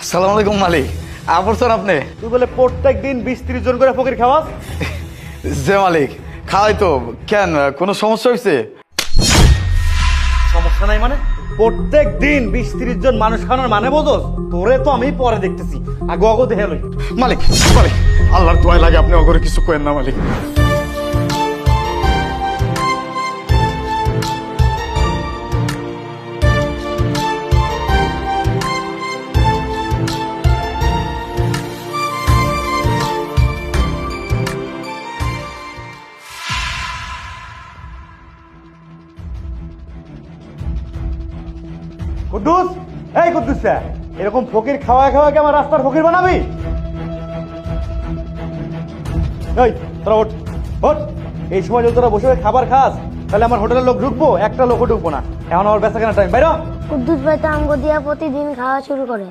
আসসালামু আলাইকুম মালিক। আপরছেন আপনি? তুই বলে প্রত্যেক দিন 20-30 জন করে ফকির খাওয়াস? যে মালিক খাওয়াই তো। কেন, কোনো সমস্যা হয়েছে? সমস্যা নাই মানে? প্রত্যেক দিন 20-30 জন মানুষ খাওয়ানোর মানে বোঝোস? তোরে তো আমি পরে দেখতেছি, আগে অগো দেখে লই। মালিক মালিক আল্লাহর দোয়াই লাগে, আপনি অগরে কিছু করেন না মালিক। কুদ্দুস, এই কুদ্দুস স্যার, এরকম ফকির খাওয়া খাওয়া কি আমার রাস্তার ফকির বানাবি? এই তোরা ওঠ ওঠ। এই সময় যদি তোরা বসে বসে খাবার খাস তাহলে আমার হোটেলের লোক ঢুকবো, একটা লোকও ঢুকবো না। এখন আমার বেচা কেনা টাইম, বাইরে হ। কুদ্দুস ভাই তো আমগো দিয়া প্রতিদিন খাওয়া শুরু করে।